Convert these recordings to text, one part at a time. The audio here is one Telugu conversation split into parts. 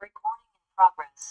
Recording in progress.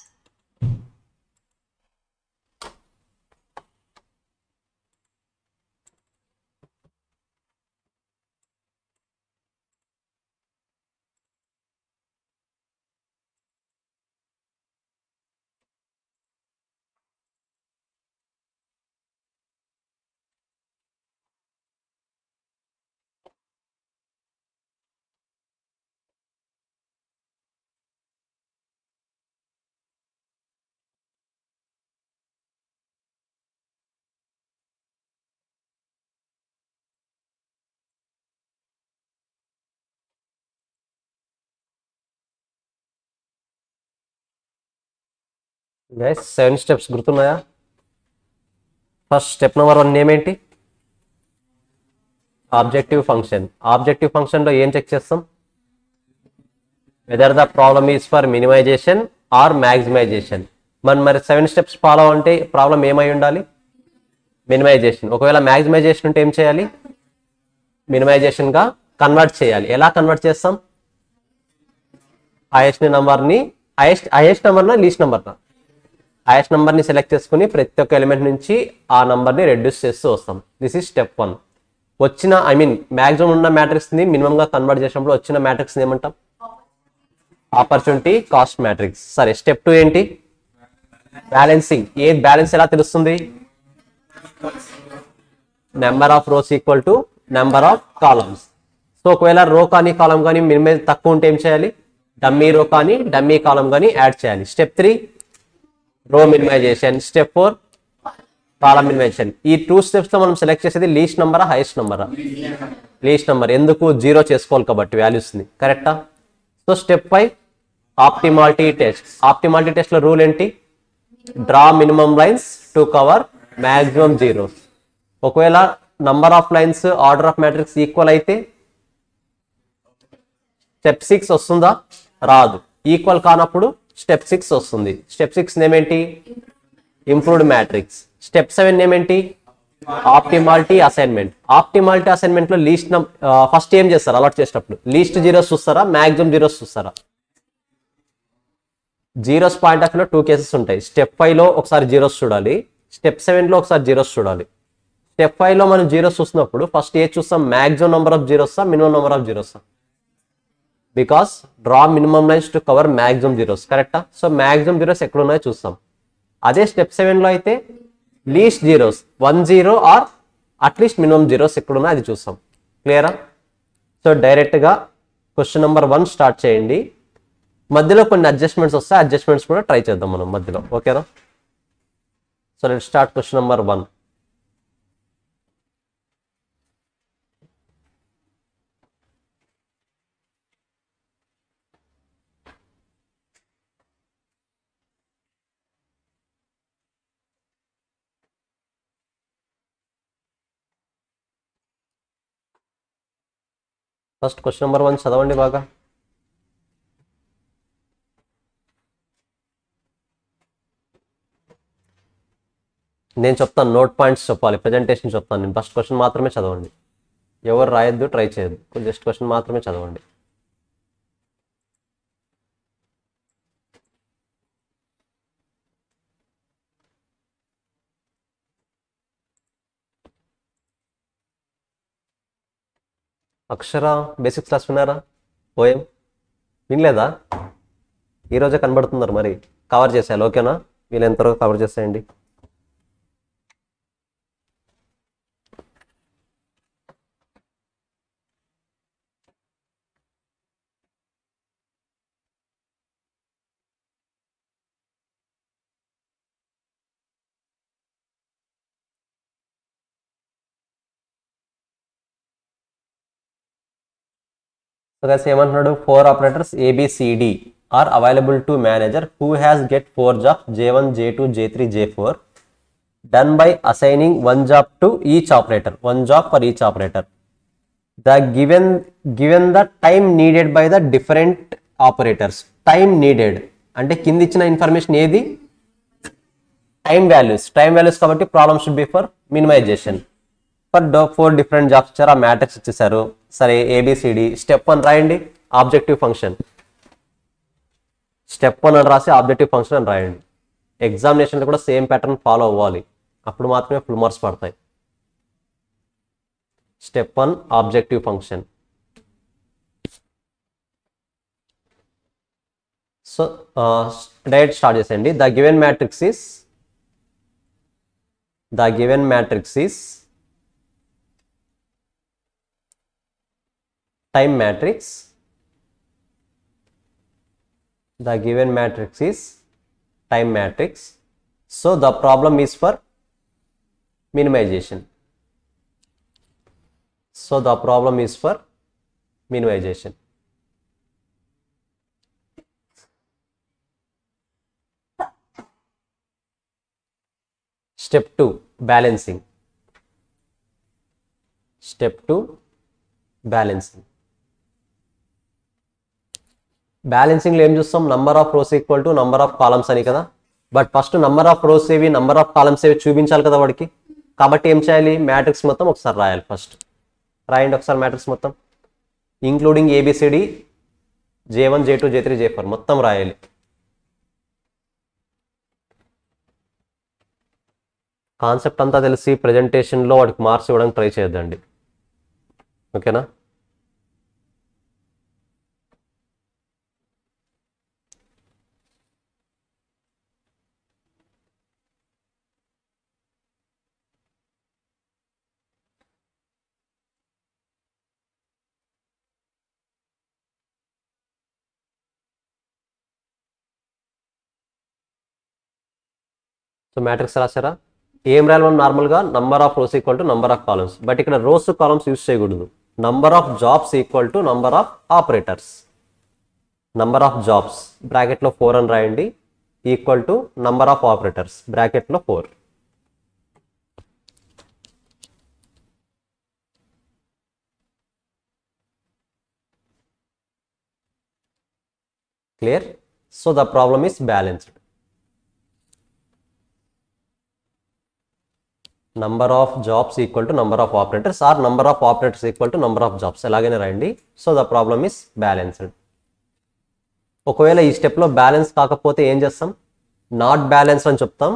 Guys 7 steps గుర్తున్నాయా? ఫస్ట్ స్టెప్ నెంబర్ 1 ఏమేంటి? Objective function. ఆబ్జెక్టివ్ ఫంక్షన్లో ఏం చెక్ చేస్తాం? Whether the problem is for minimisation or maximisation. మరి 7 స్టెప్స్ ఫాలో అంటే ప్రాబ్లం ఏమై ఉండాలి? మినిమైజేషన్. ఒకవేళ మ్యాక్సిమైజేషన్ ఉంటే ఏం చేయాలి? మినిమైజేషన్గా కన్వర్ట్ చేయాలి. ఎలా కన్వర్ట్ చేస్తాం? హైయెస్ట్ నెంబర్ని హైయెస్ట్ నెంబర్నా లీస్ట్ నెంబర్నా? హైయెస్ట్ నెంబర్ని సెలెక్ట్ చేసుకుని ప్రతి ఒక్క ఎలిమెంట్ నుంచి ఆ నెంబర్ని రెడ్యూస్ చేస్తూ వస్తాం. This is step 1. వచ్చిన మ్యాక్సిమం ఉన్న మ్యాట్రిక్స్ని మినిమంగా కన్వర్ట్ చేసినప్పుడు వచ్చిన మ్యాట్రిక్స్ని ఏమంటాం? Opportunity cost matrix. సరే, స్టెప్ 2 ఏంటి? బ్యాలెన్సింగ్. ఏ బ్యాలెన్స్ ఎలా తెలుస్తుంది? Number of rows equal to number of columns. So ఒకవేళ రో కానీ కాలం కానీ మినిమైజ్ తక్కువ ఉంటే ఏం చేయాలి? డమ్మీ రో కానీ డమ్మీ కాలం కానీ యాడ్ చేయాలి. స్టెప్ 3 రో మినిమైజేషన్. స్టెప్ 4 కాలం మినిమైజేషన్. ఈ 2 స్టెప్స్ లో మనం సెలెక్ట్ చేసేది లీస్ట్ నెంబరా హైయెస్ట్ నెంబరా? Least number. ఎందుకు? 0 చేసుకోవాలి కాబట్టి వాల్యూస్ ని. కరెక్టా? So step 5 optimality test. Optimality test లో రూల్ ఏంటి? Draw minimum lines to cover maximum zeros. ఒకవేళ number of lines order of matrix equal అయితే స్టెప్ 6 వస్తుందా? రాదు. ఈక్వల్ కానప్పుడు స్టెప్ 6 వస్తుంది. స్టెప్ 6 నేమేంటి? Improved matrix. స్టెప్ 7 నేమేంటి? Optimality assignment. ఆప్టిమాలిటీ అసైన్మెంట్ లో లీస్ట్ ఫస్ట్ ఏం చేస్తారు? అలాట్ చేసేటప్పుడు లీస్ట్ జీరోస్ చూస్తారా మ్యాక్సిమం జీరోస్ చూస్తారా? జీరోస్ పాయింట్ ఆఫ్ లో 2 కేసెస్ ఉంటాయి. స్టెప్ 5 లో ఒకసారి జీరోస్ చూడాలి, స్టెప్ 7 లో ఒకసారి జీరోస్ చూడాలి. స్టెప్ 5 లో మనం జీరోస్ చూసినప్పుడు ఫస్ట్ ఏ చూస్తాం? మ్యాక్సిమం నెంబర్ ఆఫ్ జీరోసా మినిమం నెంబర్ ఆఫ్ జీరోసా? Because draw minimum lines to cover maximum zeros. కరెక్టా? సో మ్యాక్సిమం జీరోస్ ఎక్కడ ఉన్నాయో చూస్తాం. అదే స్టెప్ 7 లో అయితే least zeros 1 0 or at least minimum zeros ఎక్కడున్నా అది చూస్తాం. క్లియరా? సో డైరెక్ట్గా క్వశ్చన్ నెంబర్ 1 స్టార్ట్ చేయండి. మధ్యలో కొన్ని అడ్జస్ట్మెంట్స్ వస్తాయి, అడ్జస్ట్మెంట్స్ కూడా ట్రై చేద్దాం మనం మధ్యలో. ఓకేనా? So let start question number 1. First question number 1 చదవండి బాగా. నేను చెప్తాను, నోట్ పాయింట్స్ చెప్పాలి, ప్రజెంటేషన్ చెప్తాను నేను. ఫస్ట్ క్వశ్చన్ మాత్రమే చదవండి. ఎవరు రాయొద్దు, ట్రై చేయొద్దు. జస్ట్ క్వశ్చన్ మాత్రమే చదవండి. అక్షర బేసిక్స్ క్లాస్ విన్నారా? పోయం వినలేదా? ఈరోజే కనబడుతున్నారు, మరి కవర్ చేసేయాలి. ఓకేనా? వీళ్ళు ఎంతవరకు కవర్ చేసేయండి. ఏమంటున్నాడు? 4 operators ABCD are available to manager who has get 4 jobs J1 J2 J3 J4 done by assigning 1 job to each operator, 1 job for each operator. The given the time needed by the different operators. Time needed అంటే కింద ఇచ్చిన ఇన్ఫర్మేషన్ ఏది? Time values. టైం వాల్యూస్ కాబట్టి problem should be for minimisation. For 4 different jobs ఇచ్చారు, ఆ మ్యాట్రిక్స్ ఇచ్చేసారు. సరే, ABCD. స్టెప్ 1 రాయండి, ఆబ్జెక్టివ్ ఫంక్షన్. స్టెప్ 1 అని రాసి ఆబ్జెక్టివ్ ఫంక్షన్ అని రాయండి. ఎగ్జామినేషన్లో కూడా సేమ్ ప్యాటర్న్ ఫాలో అవ్వాలి, అప్పుడు మాత్రమే ఫుల్ మార్క్స్ పడతాయి. Step 1 objective function. So direct start చేసేయండి. The given matrix is time matrix. The given matrix is time matrix. So the problem is for minimization. Step 2 balancing. బ్యాలెన్సింగ్లో ఏం చూస్తాం, number of rows equal to number of columns అని కదా. But first number of rose ఏవి, నంబర్ ఆఫ్ కాలమ్స్ ఏవి చూపించాలి కదా వాడికి. కాబట్టి ఏం చేయాలి, మ్యాట్రిక్స్ మొత్తం ఒకసారి రాయాలి. ఫస్ట్ రాయండి ఒకసారి మ్యాట్రిక్స్ మొత్తం, including A B C D J1 J2 J3 J4 మొత్తం రాయాలి. కాన్సెప్ట్ అంతా తెలిసి ప్రజెంటేషన్లో వాడికి మార్క్స్ ఇవ్వడానికి ట్రై చేయొద్దండి, ఓకేనా. సో మ్యాట్రిక్స్ రాశారా, ఏం రాయాలి మనం నార్మల్గా, number of rows equal to number of columns. But ఇక్కడ రోస్ కాలమ్స్ యూస్ చేయకూడదు. Number of jobs equal to number of operators. Number of jobs బ్రాకెట్లో 4 అని రాయండి, equal to number of operators బ్రాకెట్లో 4. Clear. So the problem is balanced. Number of jobs equal to number of operators or number of operators equal to number of jobs, ఎలాగైనా రాయండి. So the problem is balanced. ఒకవేళ ఈ స్టెప్లో బ్యాలెన్స్ కాకపోతే ఏం చేస్తాం, నాట్ బ్యాలెన్స్ అని చెప్తాం.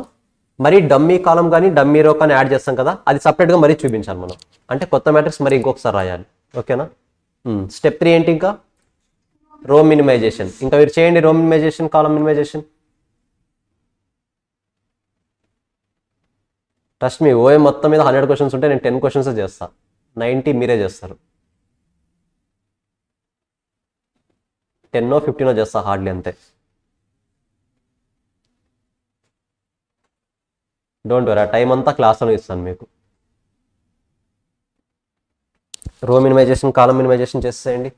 మరి డమ్మీ కాలం కానీ డమ్మీ రో కానీ యాడ్ చేస్తాం కదా, అది సపరేట్గా మరీ చూపించాలి మనం. అంటే కొత్త మ్యాట్రిక్స్ మరి ఇంకొకసారి రాయాలి, ఓకేనా. స్టెప్ 3 ఏంటి, ఇంకా రో మినిమైజేషన్. ఇంకా మీరు చేయండి రో మినిమైజేషన్, కాలం మినిమైజేషన్. ట్రస్ట్ మీ, ఓఏ మొత్తం మీద 100 క్వశ్చన్స్ ఉంటే నేను 10 క్వశ్చన్స్ చేస్తాను, 90 మీరే చేస్తారు. 10 15 చేస్తా హార్డ్లీ, అంతే. డోంట్ వరీ, ఆ టైం అంతా క్లాస్లో ఇస్తాను మీకు. రో మినిమైజేషన్ కాలం మినిమైజేషన్ చేసేయండి.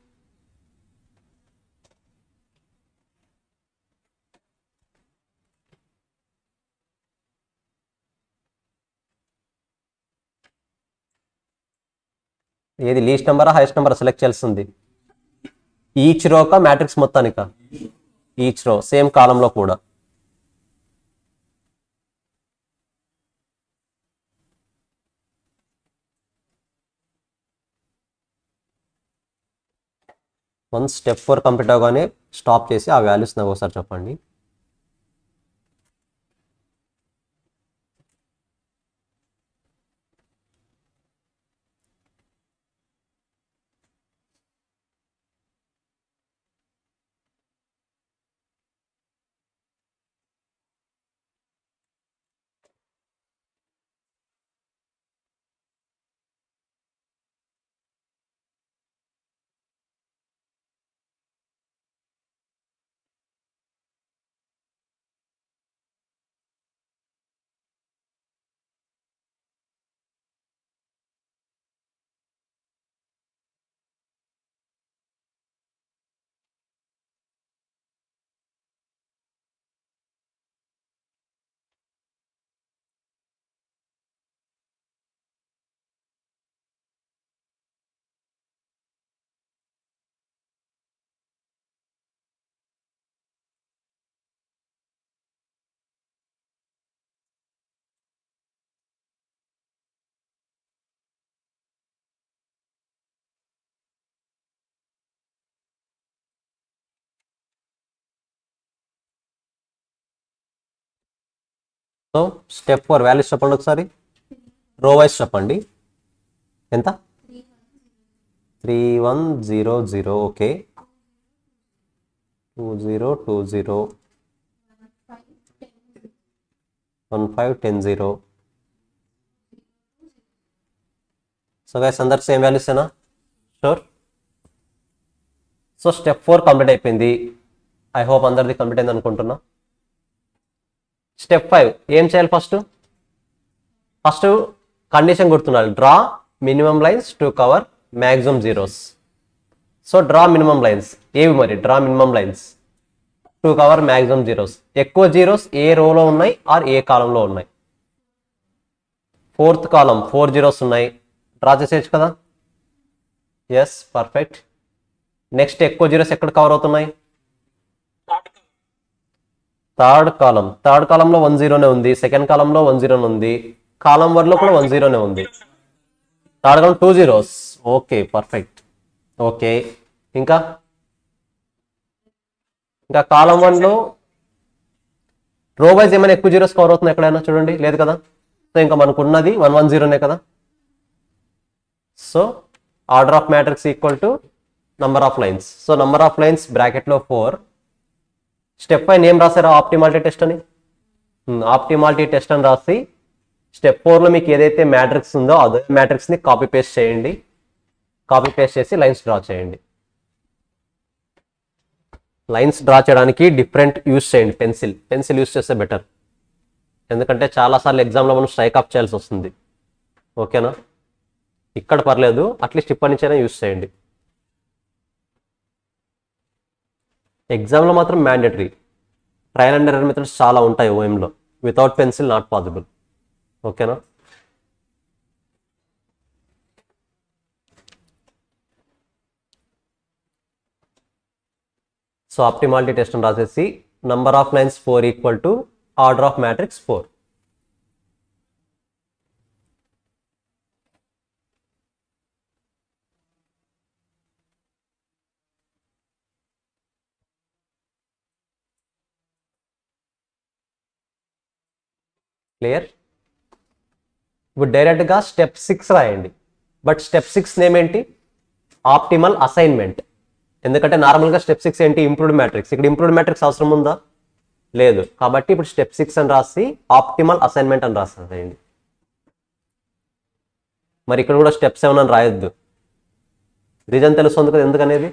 ఏది లీస్ట్ నెంబరా హైయెస్ట్ నెంబర్ సెలెక్ట్ చేయాల్సింది, ఈచ్ రోకా మ్యాట్రిక్స్ మొత్తానిక, ఈచ్ రో సేమ్ కాలంలో కూడా. వన్స్ స్టెప్ 4 కంప్లీట్ అవగానే స్టాప్ చేసి ఆ వాల్యూస్ నాకు ఒకసారి చెప్పండి. సో స్టెప్ 4 వాల్యూస్ చెప్పండి ఒకసారి, రో వైజ్ చెప్పండి. ఎంత? 3100. ఓకే, 2020 1510. సో గైస్ అందరికి సేమ్ వాల్యూసేనా? షూర్. సో స్టెప్ 4 కంప్లీట్ అయిపోయింది. ఐ హోప్ అందరిది కంప్లీట్ అయింది అనుకుంటున్నా. స్టెప్ 5 ఏం చేయాలి? ఫస్ట్ కండిషన్ గుర్తుండాలి, draw minimum lines to cover maximum zeros. So draw minimum lines ఏవి మరి? Draw minimum lines to cover maximum zeros. ఎక్కువ జీరోస్ ఏ రోలో ఉన్నాయి ఆర్ ఏ కాలంలో ఉన్నాయి? 4th కాలం 4 జీరోస్ ఉన్నాయి, డ్రా చేసేయచ్చు కదా. Yes, perfect. నెక్స్ట్ ఎక్కువ జీరోస్ ఎక్కడ కవర్ అవుతున్నాయి? థర్డ్ కాలంలో 1 జీరోనే ఉంది, సెకండ్ కాలంలో 1 జీరోనే ఉంది, కాలం 1లో కూడా 1 జీరోనే ఉంది. థర్డ్ కాలం 2 జీరోస్. Okay, perfect. ఓకే, ఇంకా కాలం 1లో రో వైజ్ ఏమైనా ఎక్కువ జీరోస్ కవర్ అవుతున్నాయి ఎక్కడైనా? చూడండి, లేదు కదా. సో ఇంకా మనకు ఉన్నది 110నే కదా. So order of matrix equal to number of lines. So number of lines బ్రాకెట్లో 4. స్టెప్ 5 ఏం రాశారు? ఆప్టిమాలిటీ టెస్ట్ అని. ఆప్టిమాలిటీ టెస్ట్ అని రాసి స్టెప్ 4లో మీకు ఏదైతే మ్యాట్రిక్స్ ఉందో అదే మ్యాట్రిక్స్ని కాపీ పేస్ట్ చేయండి. కాపీ పేస్ట్ చేసి లైన్స్ డ్రా చేయండి. లైన్స్ డ్రా చేయడానికి డిఫరెంట్ యూస్ చేయండి. పెన్సిల్ యూస్ చేస్తే బెటర్, ఎందుకంటే చాలాసార్లు ఎగ్జామ్లో మనం స్ట్రైక్ ఆఫ్ చేయాల్సి వస్తుంది. ఓకేనా? ఇక్కడ పర్లేదు, అట్లీస్ట్ ఇప్పటి నుంచైనా యూస్ చేయండి. ఎగ్జామ్లో మాత్రం mandatory. Trial and error methods చాలా ఉంటాయి ఓఎంలో. Without pencil not possible. ఓకేనా? సో ఆప్టిమాలిటీ టెస్ట్ అని రాసేసి number of lines 4 equal to order of matrix 4. Clear? ఇప్పుడు డైరెక్ట్గా స్టెప్ 6 రాయండి. బట్ స్టెప్ 6 నేమ్ ఏంటి? Optimal assignment. ఎందుకంటే నార్మల్గా స్టెప్ 6 ఏంటి? Improved matrix. ఇక్కడ ఇంప్రూవ్డ్ మ్యాట్రిక్స్ అవసరం ఉందా? లేదు. కాబట్టి ఇప్పుడు స్టెప్ 6 అని రాసి ఆప్టిమల్ అసైన్మెంట్ అని రాసేయండి. మరి ఇక్కడ కూడా స్టెప్ 7 అని రాయొద్దు. రీజన్ తెలుస్తుంది కదా ఎందుకనేది.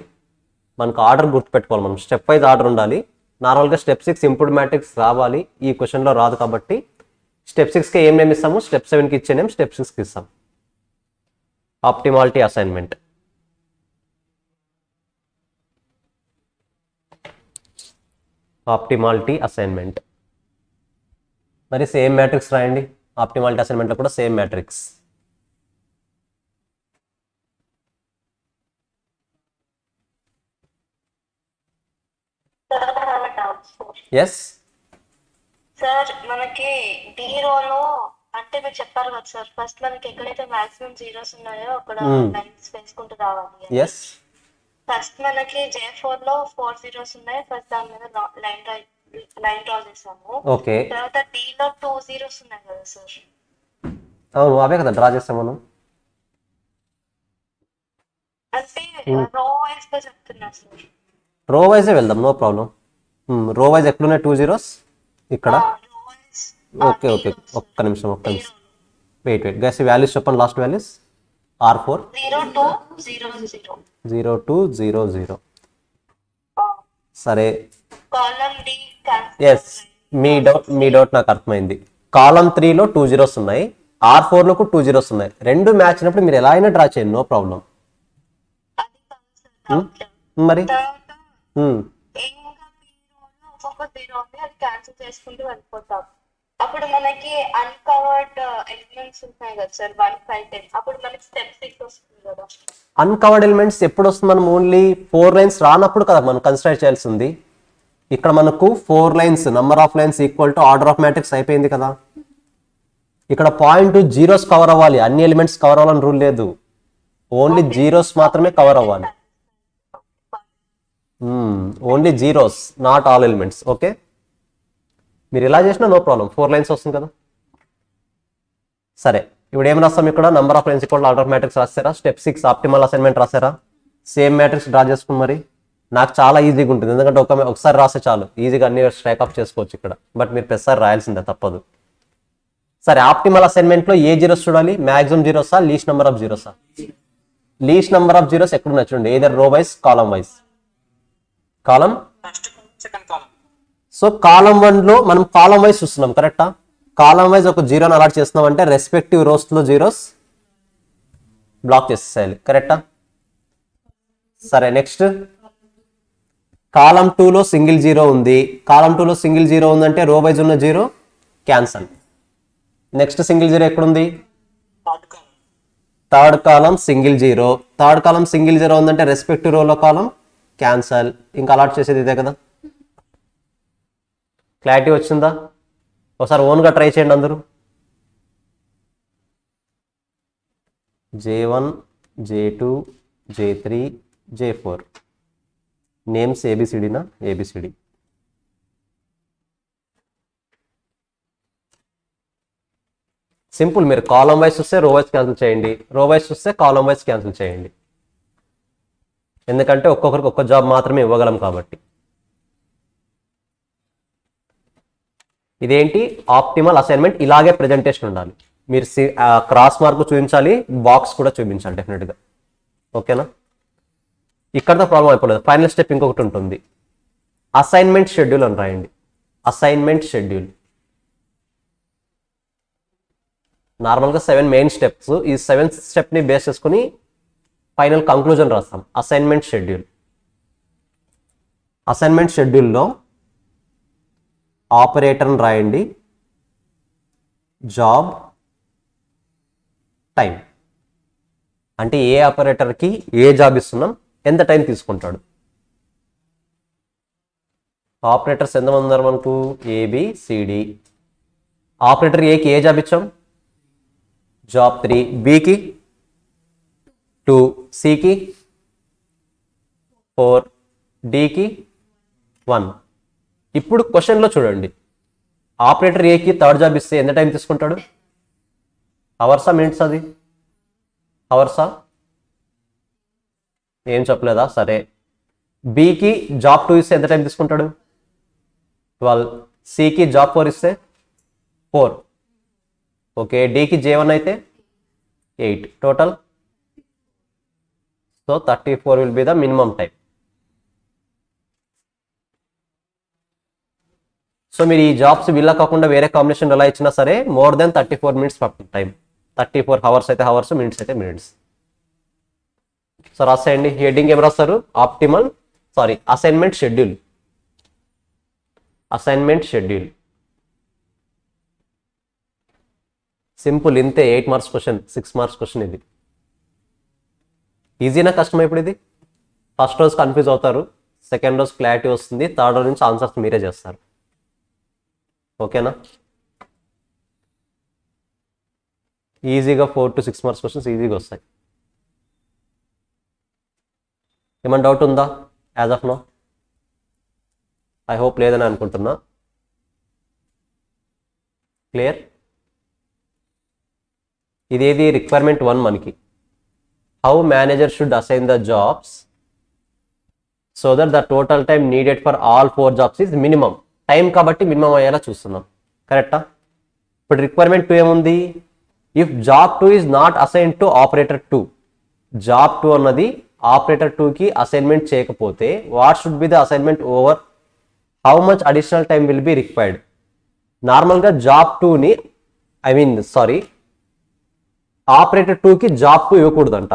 మనకు ఆర్డర్ గుర్తుపెట్టుకోవాలి. మనం స్టెప్ వైజ్ ఆర్డర్ ఉండాలి. నార్మల్గా స్టెప్ 6 ఇంప్రూవ్డ్ మ్యాట్రిక్స్ రావాలి. ఈ క్వశ్చన్లో రాదు కాబట్టి స్టెప్ 6కి ఏం నేమ్ ఇస్తాము? స్టెప్ 7కి ఇచ్చే నేమ్ స్టెప్ 6కి ఇస్తాం. Optimality assignment. Optimality assignment. మరి సేమ్ మ్యాట్రిక్స్ రాయండి. ఆప్టిమాలిటీ అసైన్మెంట్లో కూడా సేమ్ మ్యాట్రిక్స్. ఎస్ సార్, మనకి డి రోలో అంటే మీరు చెప్పారు కదా సార్, ఫస్ట్ మనకి ఎక్కడైతే మాక్సిమం జీరోస్ ఉన్నాయో అక్కడ లైన్స్ వేసుకుంటూ రావాలి. ఎస్. ఫస్ట్ మనకి J4 లో 4 జీరోస్ ఉన్నాయి. ఫస్ట్ దాని మీద లైన్ డ్రా చేసాము. ఓకే. తర్వాత D లో 2 జీరోస్ ఉన్నాయి కదా సార్. అవును, అవే కదా డ్రా చేస్తాం మనం. అంటే రో వైజ్ గా చెప్తున్నా సార్. రో వైజే వెళ్దాం, నో ప్రాబ్లం. రో వైజ్ ఎక్కడున్నాయి 2 జీరోస్? ఇక్కడ. ఓకే ఓకే, ఒక్క నిమిషం. వెయిట్ గైస్, వాల్యూస్ చెప్పండి. Last values R4 0200. సరే, ఎస్, మీ డౌట్ నాకు అర్థమైంది. కాలం 3లో 2 జీరోస్ ఉన్నాయి, R4లో 2 జీరోస్ ఉన్నాయి. రెండు మ్యాచ్ అయినప్పుడు మీరు ఎలా అయినా డ్రా చేయండి, నో ప్రాబ్లం. మరి అప్పుడు మనకి అన్కవర్డ్ ఎలిమెంట్స్ ఉంటాయి కదా సార్, 1, 5, 10. అప్పుడు మనకి స్టెప్ 6 వస్తుంది కదా. అన్కవర్డ్ ఎలిమెంట్స్ ఎప్పుడు వస్తుంది? మనం ఓన్లీ 4 లైన్స్ రానప్పుడు కదా మనం కన్సిడర్ చేయాల్సింది. ఇక్కడ మనకు 4 lines, number of lines equal to order of matrix అయిపోయింది కదా. ఇక్కడ పాయింట్ జీరోస్ కవర్ అవ్వాలి, అన్ని ఎలిమెంట్స్ కవర్ అవ్వాలని రూల్ లేదు. ఓన్లీ జీరోస్ మాత్రమే కవర్ అవ్వాలి. Only zeros, not all elements. Okay, మీరు ఇలా చేసినా నో ప్రాబ్లం, 4 లైన్స్ వస్తుంది కదా. సరే, ఇప్పుడు ఏం రాస్తాం ఇక్కడ? Number of lines equal order of matrix రాస్తారా? స్టెప్ 6 ఆప్టిమల్ అసైన్మెంట్ రాసారా? సేమ్ మ్యాట్రిక్స్ డ్రా చేసుకుని మరి నాకు చాలా ఈజీగా ఉంటుంది, ఎందుకంటే ఒకసారి రాస్తే చాలు, ఈజీగా అన్ని స్ట్రైక్ ఆఫ్ చేసుకోవచ్చు ఇక్కడ. బట్ మీరు ప్రతిసారి రాయాల్సిందే, తప్పదు. సరే, ఆప్టిమల్ అసైన్మెంట్లో ఏ జీరోస్ చూడాలి? మ్యాక్సిమం జీరోసా, లీస్ట్ నెంబర్ ఆఫ్ జీరోసా? లీస్ట్ నెంబర్ ఆఫ్ జీరోస్ ఎక్కడ చూడండి, either row wise, column wise. Column, so column 1లో మనం కాలం వైజ్ చూస్తున్నాం, కరెక్టా? కాలం వైజ్ ఒక జీరోని అలాట్ చేస్తున్నాం అంటే రెస్పెక్టివ్ రోస్ లో జీరోస్ బ్లాక్ చేసేయాలి, కరెక్టా? సరే, నెక్స్ట్ కాలం 2లో సింగిల్ జీరో ఉంది. కాలం 2లో సింగిల్ జీరో ఉందంటే రో వైజ్ ఉన్న zero cancel. Next single zero ఎక్కడుంది? Third column single zero. Third column single zero ఉందంటే రెస్పెక్టివ్ రోలో కాలం క్యాన్సల్. ఇంకా అలాట్ చేసేది ఇదే కదా. క్లారిటీ వచ్చిందా? ఒకసారి ఓన్గా ట్రై చేయండి అందరూ. J1, J2, J3, J4 names ఏబిసిడినా? A B C D. Simple, మీరు కాలం వైజ్ చూస్తే రో వైజ్ క్యాన్సిల్ చేయండి, రో వైజ్ చూస్తే కాలం వైజ్ క్యాన్సిల్ చేయండి, ఎందుకంటే ఒక్కొక్కరికి ఒక్క జాబ్ మాత్రమే ఇవ్వగలం కాబట్టి. ఇదేంటి? Optimal assignment. ఇలాగే ప్రెజెంటేషన్ ఉండాలి. మీరు క్రాస్ మార్క్ చూపించాలి, బాక్స్ కూడా చూపించాలి డెఫినెట్గా. ఓకేనా? ఇక్కడతో ప్రాబ్లం అయిపోలేదు. ఫైనల్ స్టెప్ ఇంకొకటి ఉంటుంది, అసైన్మెంట్ షెడ్యూల్ అని రాయండి. అసైన్మెంట్ షెడ్యూల్ నార్మల్గా 7 మెయిన్ స్టెప్స్. ఈ 7th స్టెప్ని బేస్ చేసుకుని ఫైనల్ కంక్లూజన్ రాస్తాం. Assignment schedule. అసైన్మెంట్ షెడ్యూల్లో ఆపరేటర్ని రాయండి, జాబ్ టైం అంటే ఏ ఆపరేటర్కి ఏ జాబ్ ఇస్తున్నాం, ఎంత టైం తీసుకుంటాడు. ఆపరేటర్స్ ఎంతమంది ఉన్నారు మనకు? ఏబిసిడి. ఆపరేటర్ ఏకి ఏ జాబ్ ఇచ్చాం? జాబ్ 3, బికి 2, సికి 4, డికి 1. ఇప్పుడు క్వశ్చన్లో చూడండి, ఆపరేటర్ ఏకి థర్డ్ జాబ్ ఇస్తే ఎంత టైం తీసుకుంటాడు? అవర్సా, మినిట్స్? అది అవర్సా? ఏం చెప్పలేదా? సరే. బికి జాబ్ 2 ఇస్తే ఎంత టైం తీసుకుంటాడు? 12. సికి జాబ్ 4 ఇస్తే 4. ఓకే. డికి J1 అయితే 8 total. So 34 will be the minimum time. So మీరు ఈ జాబ్స్ వీళ్ళ కాకుండా వేరే కాంబినేషన్ ఎలా ఇచ్చినా సరే మోర్ దెన్ 34 మినిట్స్ పడుతుంది టైం. 34 అవర్స్ అయితే అవర్స్, మినిట్స్ అయితే మినిట్స్. సో రాసేయండి. హెడ్డింగ్ ఏం రాస్తారు? Optimal assignment schedule. Assignment schedule simple, ఇంతే. 8 మార్క్స్ క్వశ్చన్, 6 మార్క్స్ క్వశ్చన్. ఇది ఈజీనా కష్టమా? ఇప్పుడు ఇది ఫస్ట్ రోజు కన్ఫ్యూజ్ అవుతారు, సెకండ్ రోజు క్లారిటీ వస్తుంది, థర్డ్ రోజు నుంచి ఆన్సర్స్ మీరే చేస్తారు. ఓకేనా? ఈజీగా 4 to 6 మార్క్స్ క్వశ్చన్స్ ఈజీగా వస్తాయి. ఏమైనా డౌట్ ఉందా as of now? I hope లేదని అనుకుంటున్నా. క్లియర్? ఇదేది రిక్వైర్మెంట్ 1 మనకి. How manager should assign the jobs so that the total time needed for all 4 jobs is minimum. Time కాబట్టి మినిమం అయ్యేలా చూస్తున్నాం, కరెక్టా? ఇప్పుడు రిక్వైర్మెంట్ 2 ఏముంది? If job 2 is not assign to operator 2, job 2 అన్నది ఆపరేటర్ 2కి అసైన్మెంట్ చేయకపోతే what should be the assignment over, how much additional time will be required. నార్మల్గా జాబ్ 2ని ఆపరేటర్ 2కి జాబ్ 2 ఇవ్వకూడదంట.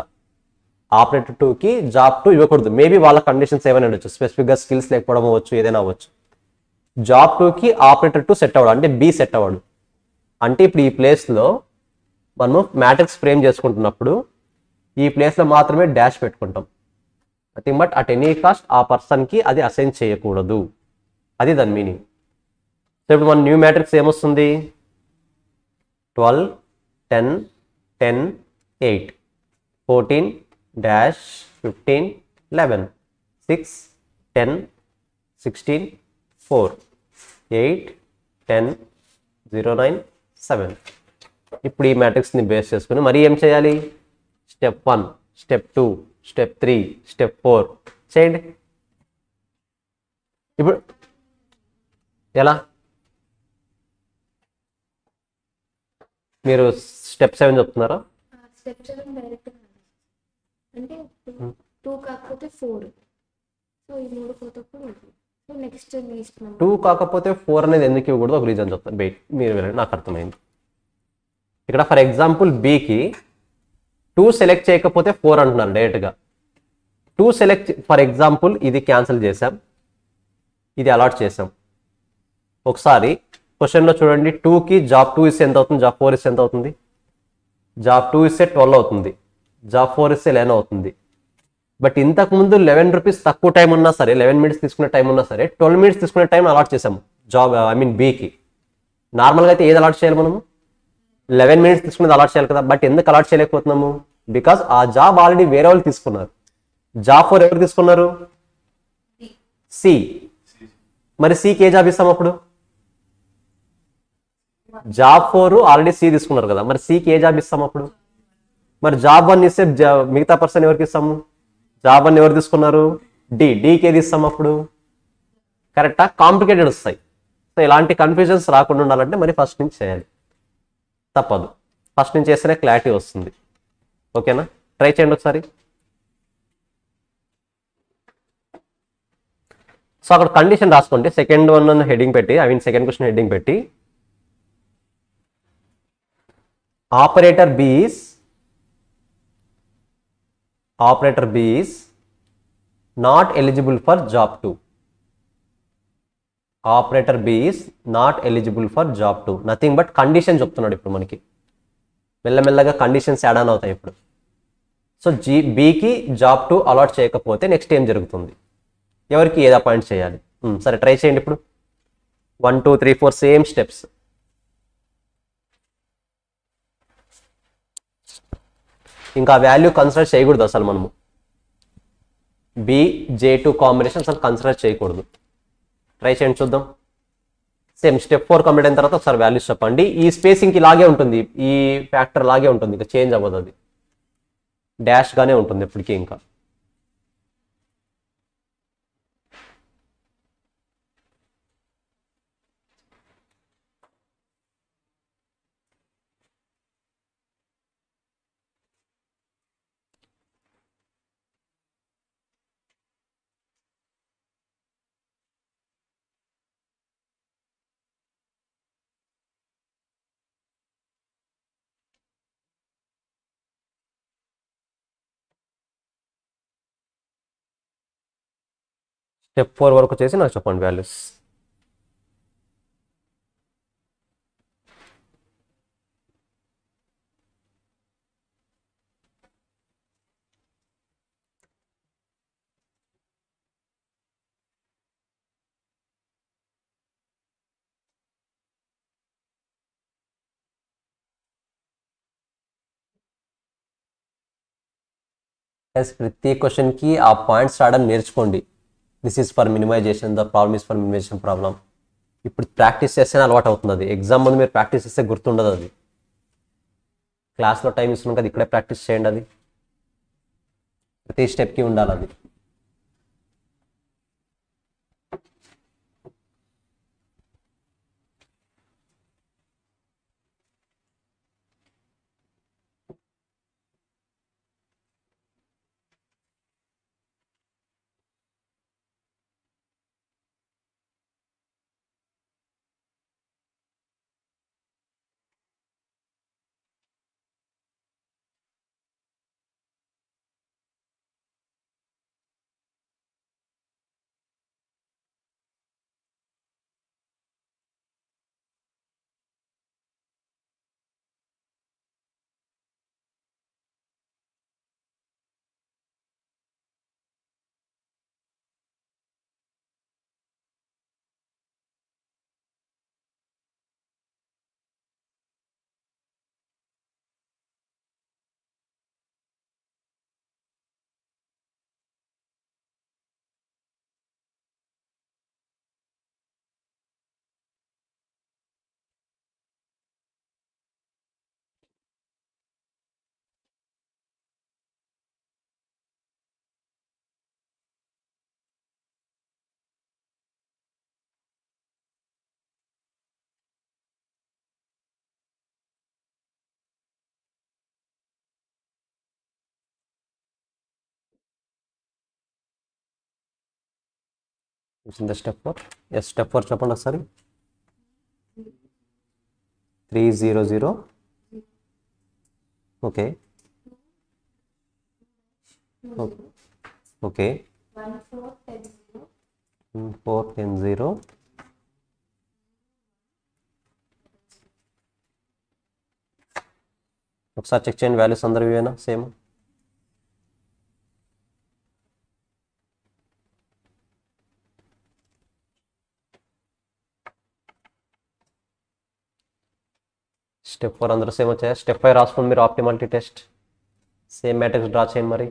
ఆపరేటర్ 2కి జాబ్ 2 ఇవ్వకూడదు. మేబీ వాళ్ళ కండిషన్స్ ఏమైనా ఉండొచ్చు, స్పెసిఫిక్గా స్కిల్స్ లేకపోవడం అవ్వచ్చు, ఏదైనా అవ్వచ్చు. జాబ్ 2కి ఆపరేటర్ 2 సెట్ అవ్వడు, అంటే బి సెట్ అవ్వడు. అంటే ఇప్పుడు ఈ ప్లేస్లో మనము మ్యాట్రిక్స్ ఫ్రేమ్ చేసుకుంటున్నప్పుడు ఈ ప్లేస్లో మాత్రమే డాష్ పెట్టుకుంటాం. Nothing but at any cost ఆ పర్సన్కి అది అసైన్ చేయకూడదు, అది దాని మీనింగ్. సో ఇప్పుడు మన న్యూ మ్యాట్రిక్స్ ఏమొస్తుంది? 12, 10, 10, 8, 14, డాష్ 15, 11, 6, 10, 16, 4, 8, 10 0 9 7. ఇప్పుడు ఈ మ్యాట్రిక్స్ని బేస్ చేసుకుని మరి ఏం చేయాలి? స్టెప్ 1, స్టెప్ 2, స్టెప్ 3, స్టెప్ 4 చేయండి. ఇప్పుడు ఎలా? మీరు స్టెప్ 7 చెప్తున్నారా? స్టెప్ 7 డైరెక్ట్ అంటే 2 కాకపోతే 4, సో ఈ 3 పోతప్పుడు సో నెక్స్ట్ లీస్ట్ 2 కాకపోతే 4 అనేది ఎందుకు ఇవ్వకూడదు? ఒక రీజన్ చెప్తాను. మీరు వెళ్ళండి, నాకు అర్థమైంది. ఇక్కడ ఫర్ ఎగ్జాంపుల్ బికి 2 సెలెక్ట్ చేయకపోతే 4 అంటున్నారు డైరెక్ట్గా. 2 సెలెక్ట్, ఫర్ ఎగ్జాంపుల్ ఇది క్యాన్సిల్ చేసాం, ఇది అలాట్ చేసాం. ఒకసారి క్వశ్చన్లో చూడండి, 2కి జాబ్ 2 ఇస్తే ఎంత అవుతుంది? జాబ్ 4 ఇస్తే ఎంత అవుతుంది? జాబ్ 2 ఇస్తే 12 అవుతుంది, జాబ్ 4 ఇస్తే 11 అవుతుంది. బట్ ఇంతకుముందు 11 రూపీస్ తక్కువ టైం ఉన్నా సరే, 11 మినిట్స్ తీసుకునే టైం ఉన్నా సరే 12 మినిట్స్ తీసుకునే టైం అలాట్ చేసాము జాబ్, బికి. నార్మల్గా అయితే ఏది అలాట్ చేయాలి మనము? 11 మినిట్స్ తీసుకునేది అలాట్ చేయాలి కదా. బట్ ఎందుకు అలాట్ చేయలేకపోతున్నాము? బికాస్ ఆ జాబ్ ఆల్రెడీ వేరే వాళ్ళు తీసుకున్నారు. జాబ్ 4 ఎవరు తీసుకున్నారు? సి. మరి సికి ఏ జాబ్ ఇస్తాం అప్పుడు? జాబ్ 4 ఆల్రెడీ సి తీసుకున్నారు కదా, మరి సికి ఏ జాబ్ ఇస్తాం అప్పుడు? మరి జాబ్ 1 ఇస్తే మిగతా పర్సన్ ఎవరికి ఇస్తాము? జాబ్ 1 ఎవరు తీసుకున్నారు? డీకి ఏది ఇస్తాం అప్పుడు? కరెక్టా? కాంప్లికేటెడ్ వస్తాయి. సో ఇలాంటి కన్ఫ్యూజన్స్ రాకుండా ఉండాలంటే మరి ఫస్ట్ నుంచి చేయాలి, తప్పదు. ఫస్ట్ నుంచి చేస్తేనే క్లారిటీ వస్తుంది. ఓకేనా? ట్రై చేయండి ఒకసారి. సో అక్కడ కండిషన్ రాసుకోండి. సెకండ్ వన్ హెడ్డింగ్ పెట్టి, సెకండ్ క్వశ్చన్ హెడ్డింగ్ పెట్టి, operator B is not eligible for job 2. Operator B is not eligible for job 2. Nothing but condition చెప్తున్నాడు ఇప్పుడు మనకి. మెల్లమెల్లగా కండిషన్స్ యాడ్ ఆన్ అవుతాయి ఇప్పుడు. సో బికి జాబ్ 2 అలాట్ చేయకపోతే నెక్స్ట్ ఏం జరుగుతుంది? ఎవరికి ఏది అపాయింట్ చేయాలి? సరే ట్రై చేయండి ఇప్పుడు. 1 2 3 4 సేమ్ స్టెప్స్. ఇంకా వాల్యూ కన్సిడర్ చేయకూడదు అసలు మనము. BJ2 కాంబినేషన్ అసలు కన్సిడర్ చేయకూడదు. ట్రై చేయండి చూద్దాం. సేమ్ స్టెప్ 4 కంప్లీట్ అయిన తర్వాత ఒకసారి వాల్యూస్ చెప్పండి. ఈ స్పేసింగ్ ఇలాగే ఉంటుంది, ఈ ఫ్యాక్టర్ లాగే ఉంటుంది, ఇంకా చేంజ్ అవ్వదు, అది డాష్ గానే ఉంటుంది ఎప్పటికీ. ఇంకా స్టెప్ 4 వరకు చేసి నాకు చెప్పండి వాల్యూస్. ప్రతి క్వశ్చన్కి ఆ పాయింట్స్ రావడం నేర్చుకోండి. This is for minimisation, the problem is for minimisation problem. ఇప్పుడు ప్రాక్టీస్ చేస్తేనే అలవాటు అవుతుంది. అది ఎగ్జామ్ ముందు మీరు ప్రాక్టీస్ చేస్తే గుర్తుండదు. అది క్లాస్లో టైం ఇస్తున్నాం కదా, ఇక్కడే ప్రాక్టీస్ చేయండి. అది ప్రతి స్టెప్కి ఉండాలి అది. వచ్చింది స్టెప్ 4. ఎస్ స్టెప్ 4 చెప్పండి ఒకసారి. 300. Okay okay 410. ఒకసారి చెక్ చేయండి వాల్యూస్ అందరూ ఇవేనా సేమ్. స్టెప్ 4 అందరూ సేమ్ వచ్చాయా? స్టెప్ 5 రాసుకోండి మీరు. Optimality test same matrix draw చేయండి మరి.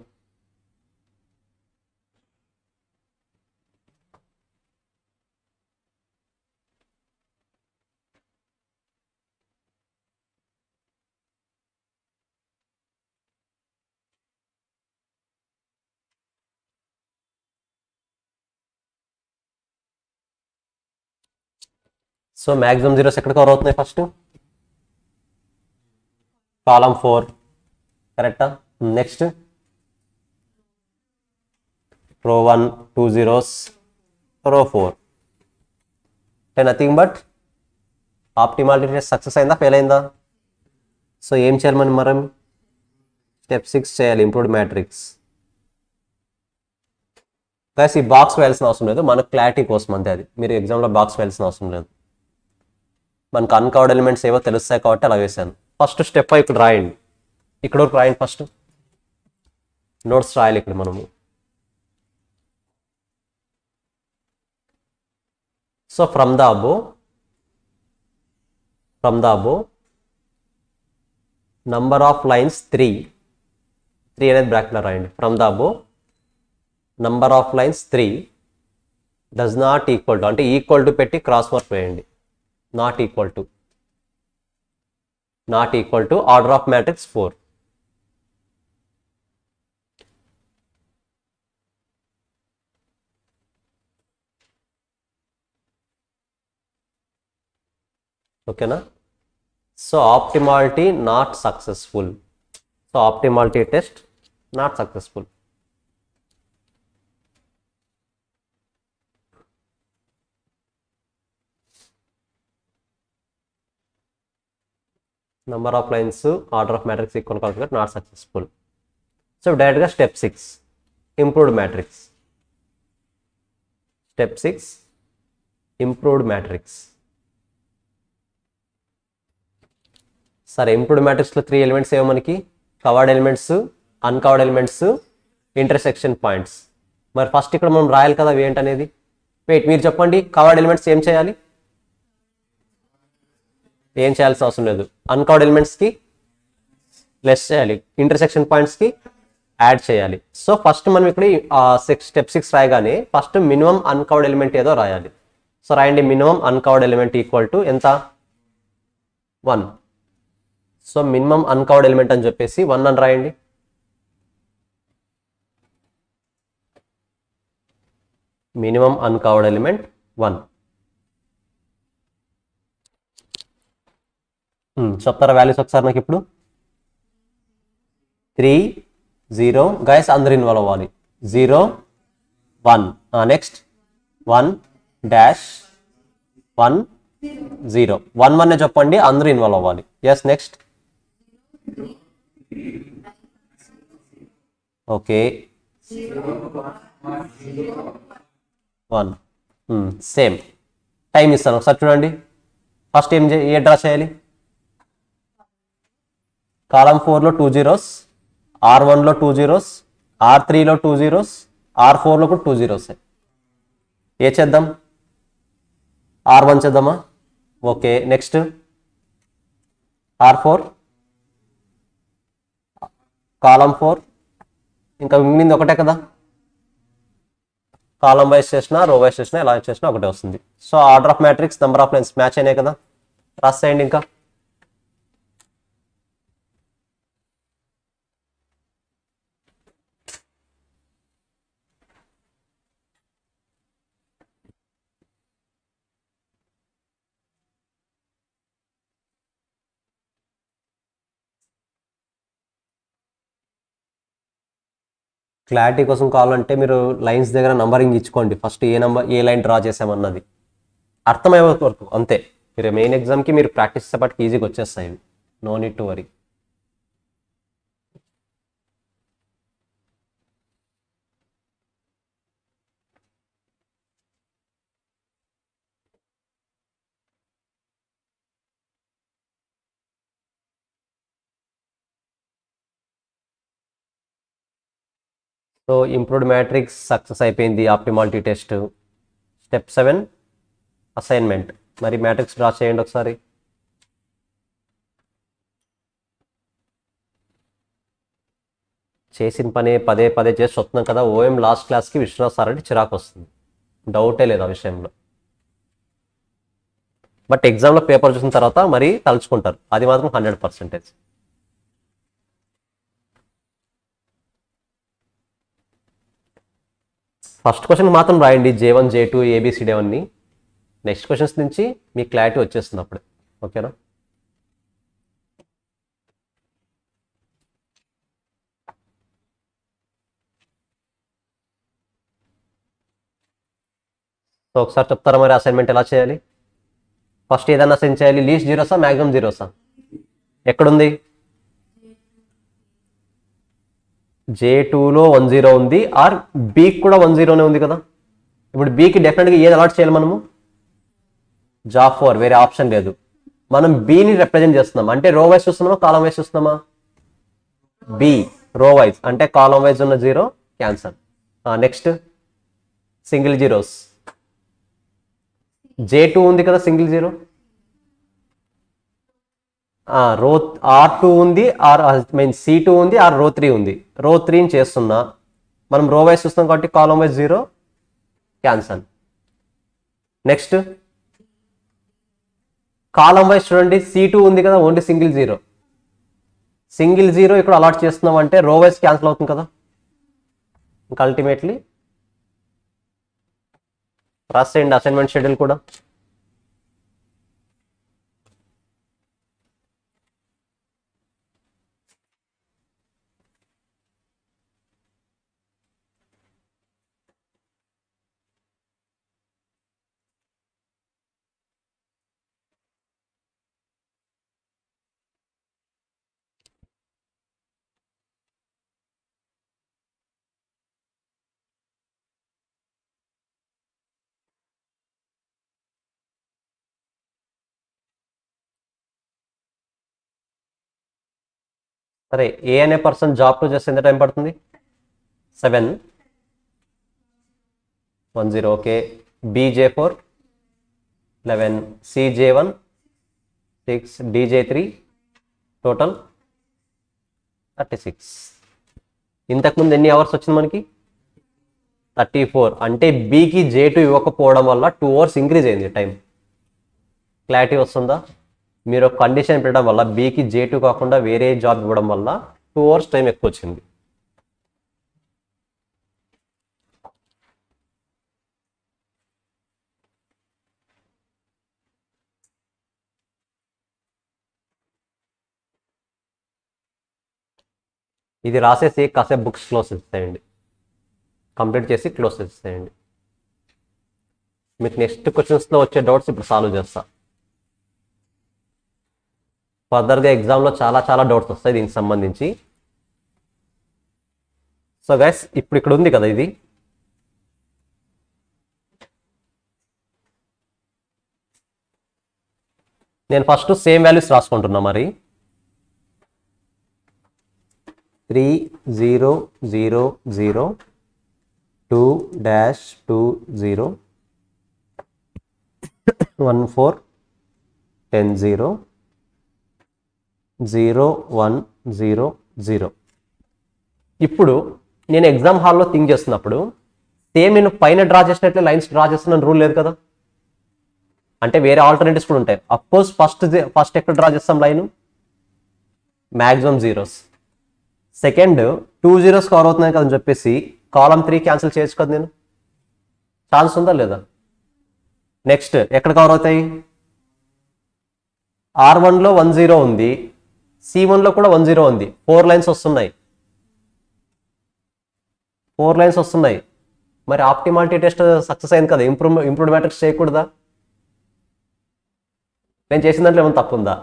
సో మ్యాక్సిమం జీరోస్ ఎక్కడ కవర్ అవుతున్నాయి? ఫస్ట్ కాలం 4 కరెక్టా. నెక్స్ట్ రో 1 2 zeros, రో 4. అంటే nothing but optimality test success అయిందా ఫెయిల్ అయిందా? సో ఏం చేయాలి మనం స్టెప్ 6 చేయాలి, ఇంప్రూవ్డ్ మ్యాట్రిక్స్. ప్లస్ ఈ బాక్స్ వేయాల్సిన అవసరం లేదు, మనకు క్లారిటీ కోసం అంతే. అది మీరు ఎగ్జామ్లో బాక్స్ వేయాల్సిన అవసరం లేదు, మనకు అన్కవర్డ్ ఎలిమెంట్స్ ఏవో తెలుస్తాయి కాబట్టి అలా వేసాను. ఫస్ట్ స్టెప్ ఇక్కడ రాయండి, ఇక్కడ వరకు రాయండి. ఫస్ట్ నోట్స్ రాయాలి ఇక్కడ మనము. So from the above number of lines 3 అనేది బ్రాకెట్లో రాయండి. From the above number of lines 3 does not equal to, అంటే ఈక్వల్ టు పెట్టి క్రాస్ మార్క్ వేయండి. Not equal to order of matrix 4. ఓకేనా. So optimality not successful. So optimality test not successful. Number of lines order of matrix equal కాదు, నాట్ సక్సెస్ఫుల్. సో డైరెక్ట్గా step 6 improved matrix. Step 6 improved matrix. సరే ఇంప్రూవ్డ్ మ్యాట్రిక్స్లో 3 ఎలిమెంట్స్ ఏమో మనకి, covered elements, uncovered elements, intersection points. మరి ఫస్ట్ ఇక్కడ మనం రాయాలి కదా అవి ఏంటనేది. వెయిట్ మీరు చెప్పండి, కవర్డ్ ఎలిమెంట్స్ ఏం చేయాలి? ఏం చేయాల్సిన అవసరం లేదు. అన్కవర్డ్ ఎలిమెంట్స్కి లెస్ చేయాలి, ఇంటర్సెక్షన్ పాయింట్స్కి యాడ్ చేయాలి. సో ఫస్ట్ మనం ఇక్కడ స్టెప్ 6 రాయగానే ఫస్ట్ మినిమం అన్కవర్డ్ ఎలిమెంట్ ఏదో రాయాలి. సో రాయండి, minimum uncovered element equal to ఎంత? 1. సో మినిమం అన్కవర్డ్ ఎలిమెంట్ అని చెప్పేసి 1 అని రాయండి. Minimum uncovered element 1. చెప్తారా వాల్యూస్ ఒకసారి నాకు ఇప్పుడు? 3 0 గైస్ అందరు ఇన్వాల్వ్ అవ్వాలి. 0 1 నెక్స్ట్ 1 డాష్ 1 0 1 1 చెప్పండి, అందరూ ఇన్వాల్వ్ అవ్వాలి. Yes next okay 1 same. Time ఇస్తాను ఒకసారి చూడండి. ఫస్ట్ ఏ డ్రా చేయాలి? కాలం 4లో 2 zeros, R1లో 2 zeros, R3లో 2 zeros, R4లో కూడా 2 zeros. ఏ చేద్దాం? R1 చేద్దామా? ఓకే నెక్స్ట్ R4, కాలం 4, ఇంకా మిగిలింది ఒకటే కదా. కాలం వైజ్ చేసినా రో వైజ్ చేసినా ఎలా చేసినా ఒకటే వస్తుంది. So order of matrix number of lines match అయినాయి కదా, రాసేయండి ఇంకా. క్లారిటీ కోసం కావాలంటే మీరు లైన్స్ దగ్గర నంబరింగ్ ఇచ్చుకోండి, ఫస్ట్ ఏ లైన్ డ్రా చేసామన్నది అర్థమయ్యే వరకు అంతే. మీరు మెయిన్ ఎగ్జామ్కి మీరు ప్రాక్టీస్ చేసేపటికి ఈజీగా వచ్చేస్తాయి, no need to worry. So improved matrix success అయిపోయింది, ఆప్టిమాలిటీ టెస్ట్. Step 7 assignment. మరి మ్యాట్రిక్స్ డ్రా చేయండి ఒకసారి. చేసిన పని పదే పదే చేసి వస్తున్నాం కదా, ఓఎం లాస్ట్ క్లాస్కి విశ్వనాథ్ సార్ అంటే చిరాకు వస్తుంది, డౌటే లేదు ఆ విషయంలో. బట్ ఎగ్జామ్లో పేపర్ చూసిన తర్వాత మరి తలుచుకుంటారు, అది మాత్రం 100%. ఫస్ట్ క్వశ్చన్ మాత్రం రాయండి, J1 J2 ABCD అవన్నీ. నెక్స్ట్ క్వశ్చన్స్ నుంచి మీకు క్లారిటీ వచ్చేస్తుంది అప్పుడు, ఓకేనా? సో ఒకసారి చెప్తారా మరి అసైన్మెంట్ ఎలా చేయాలి? ఫస్ట్ ఏదైనా అసైన్ చేయాలి, లీస్ట్ జీరోసా మ్యాక్సిమం జీరోసా? ఎక్కడుంది? J2లో 10 ఉంది, ఆర్ బీకి కూడా 10నే ఉంది కదా. ఇప్పుడు బీకి డెఫినెట్గా ఏది అలాట్ చేయాలి మనము? జాబ్ 4, వేరే ఆప్షన్ లేదు. మనం బీని రిప్రజెంట్ చేస్తున్నాం అంటే రో వైజ్ చూస్తున్నామా కాలం వైజ్ చూస్తున్నామా? బి రో వైజ్ అంటే కాలం వైజ్ ఉన్న 0 cancel. Next single zeros. J2 ఉంది కదా సింగిల్ జీరో, రో R2 ఉంది, C2 ఉంది, రో 3 ఉంది. రో 3ని చేస్తున్నా, మనం రో వైజ్ చూస్తున్నాం కాబట్టి కాలం వైజ్ 0 క్యాన్సల్. నెక్స్ట్ కాలం వైజ్ చూడండి, C2 ఉంది కదా only single zero. Single zero ఇక్కడ అలాట్ చేస్తున్నాం అంటే రో వైజ్ క్యాన్సిల్ అవుతుంది కదా. ఇంకా అల్టిమేట్లీ రాసేయండి అసైన్మెంట్ షెడ్యూల్ కూడా. సరే, ఏ అనే పర్సన్ జాబ్ 2 చేస్తే ఎంత టైం పడుతుంది? 7 okay. BJ4 11, CJ1 6, DJ3 total 36. ఇంతకుముందు ఎన్ని అవర్స్ వచ్చింది మనకి? 34. అంటే బీకి J2 ఇవ్వకపోవడం వల్ల 2 అవర్స్ ఇంక్రీజ్ అయింది టైం. క్లారిటీ వస్తుందా? మీరు ఒక కండిషన్ పెట్టడం వల్ల బీకి J2 కాకుండా వేరే జాబ్ ఇవ్వడం వల్ల 2 అవర్స్ టైం ఎక్కువ వచ్చింది. ఇది రాసేసి కాసేపు బుక్స్ క్లోజ్ చేసేయండి, కంప్లీట్ చేసి క్లోజ్ చేసేయండి. మీకు నెక్స్ట్ క్వశ్చన్స్లో వచ్చే డౌట్స్ ఇప్పుడు సాల్వ్ చేస్తా. ఫర్దర్గా ఎగ్జామ్లో చాలా చాలా డౌట్స్ వస్తాయి దీనికి సంబంధించి. సో గైస్ ఇప్పుడు ఇక్కడ ఉంది కదా ఇది, నేను ఫస్ట్ సేమ్ వాల్యూస్ రాసుకుంటున్నా. మరి 3 0 0 0 2 -2 0 1 4 10 0 0 1 0 0. ఇప్పుడు నేను ఎగ్జామ్ హాల్లో థింక్ చేస్తున్నప్పుడు సేమ్ నేను పైన డ్రా చేసినట్లే లైన్స్ డ్రా చేస్తున్న రూల్ లేదు కదా. అంటే వేరే ఆల్టర్నేటివ్స్ కూడా ఉంటాయి. అఫ్కోర్స్ ఫస్ట్ ఎక్కడ డ్రా చేస్తాం line? Maximum zeros. Second 2 zeros cover అవుతున్నాయి కదని చెప్పేసి కాలం 3 క్యాన్సిల్ చేయొచ్చు కదా నేను. ఛాన్స్ ఉందా లేదా? నెక్స్ట్ ఎక్కడ కవర్ అవుతాయి? R1లో 1 0 ఉంది, C1లో కూడా 1 0 ఉంది. 4 లైన్స్ వస్తున్నాయి. 4 లైన్స్ వస్తున్నాయి. మరి ఆప్టిమాలిటీ టెస్ట్ సక్సెస్ అయింది కదా, ఇంప్రూవ్డ్ మ్యాట్రిక్స్ చేయకూడదా? నేను చేసిన దాంట్లో ఏమైనా తప్పు ఉందా?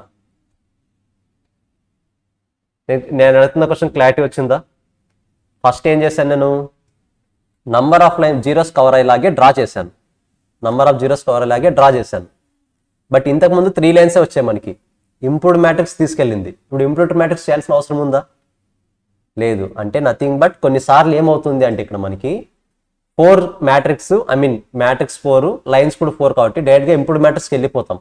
నేను అడుగుతున్న క్వశ్చన్ క్లారిటీ వచ్చిందా? ఫస్ట్ ఏం చేశాను, నేను number of line zeros cover అయ్యేలాగే డ్రా చేశాను. బట్ ఇంతకుముందు 3 లైన్సే వచ్చాయి మనకి. ఇంప్రూవ్డ్ మ్యాట్రిక్స్ తీసుకెళ్ళింది. ఇప్పుడు ఇంప్రూవ్డ్ మ్యాట్రిక్స్ చేయాల్సిన అవసరం ఉందా? లేదు. అంటే నథింగ్ బట్ కొన్నిసార్లు ఏమవుతుంది అంటే ఇక్కడ మనకి 4 మ్యాట్రిక్స్ మ్యాట్రిక్స్ 4 లైన్స్ కూడా 4 కాబట్టి డైరెక్ట్గా ఇంప్రూవ్డ్ మ్యాట్రిక్స్కి వెళ్ళిపోతాం.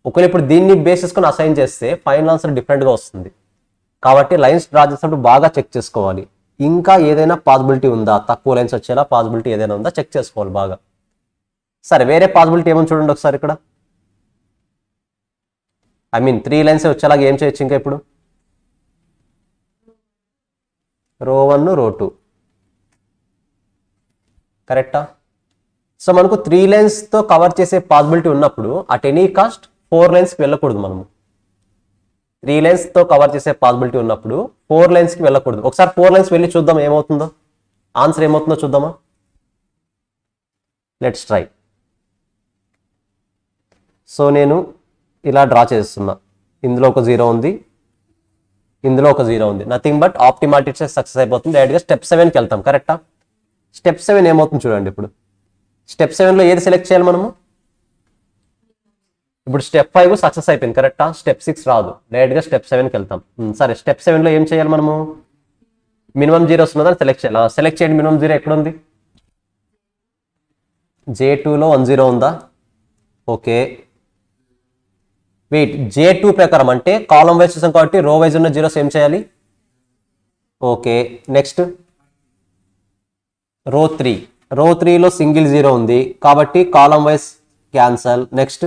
ఒకవేళ ఇప్పుడు దీన్ని బేస్ చేసుకొని అసైన్ చేస్తే ఫైనల్ ఆన్సర్ డిఫరెంట్గా వస్తుంది. కాబట్టి లైన్స్ డ్రా చేసినప్పుడు బాగా చెక్ చేసుకోవాలి. ఇంకా ఏదైనా పాసిబిలిటీ ఉందా, తక్కువ లైన్స్ వచ్చేలా పాసిబిలిటీ ఏదైనా ఉందా చెక్ చేసుకోవాలి బాగా. సరే, వేరే పాసిబిలిటీ ఏమో చూడండి ఒకసారి. ఇక్కడ 3 లైన్స్ వచ్చేలాగా ఏం చేయొచ్చు ఇంకా ఇప్పుడు? రో 1 రో 2 కరెక్టా? సో మనకు 3 లైన్స్తో కవర్ చేసే పాసిబిలిటీ ఉన్నప్పుడు అట్ ఎనీ కాస్ట్ 4 లైన్స్కి వెళ్ళకూడదు. మనము 3 లైన్స్తో కవర్ చేసే పాసిబిలిటీ ఉన్నప్పుడు 4 లైన్స్కి వెళ్ళకూడదు. ఒకసారి 4 లైన్స్ వెళ్ళి చూద్దాం ఏమవుతుందో, ఆన్సర్ ఏమవుతుందో చూద్దామా? Let's try. సో నేను ఇలా డ్రా చేస్తున్నా. ఇందులో ఒక 0 ఉంది, ఇందులో ఒక 0 ఉంది. Nothing but optimality test success అయిపోతుంది. డైరెక్ట్గా స్టెప్ 7కి వెళ్తాం. కరెక్టా? స్టెప్ 7 ఏమవుతుంది చూడండి. ఇప్పుడు స్టెప్ 7లో ఏది సెలెక్ట్ చేయాలి మనము? ఇప్పుడు స్టెప్ 5 సక్సెస్ అయిపోయింది. కరెక్టా? స్టెప్ 6 రాదు. డైరెక్ట్గా స్టెప్ 7కి వెళ్తాం. సరే, స్టెప్ 7లో ఏం చేయాలి మనము? మినిమం జీరోస్ ఉన్నదని సెలెక్ట్ చేయాలి. సెలెక్ట్ చేయండి. మినిమం 0 ఎక్కడ ఉంది? J2లో 1 0 ఉందా? Okay, wait. J2 ప్రకారం అంటే కాలం వైజ్ చూసాం కాబట్టి రో వైజ్ ఉన్న జీరోస్ ఏం చేయాలి? ఓకే, నెక్స్ట్ రో 3. రో 3లో సింగిల్ 0 ఉంది కాబట్టి కాలం వైజ్ క్యాన్సల్. నెక్స్ట్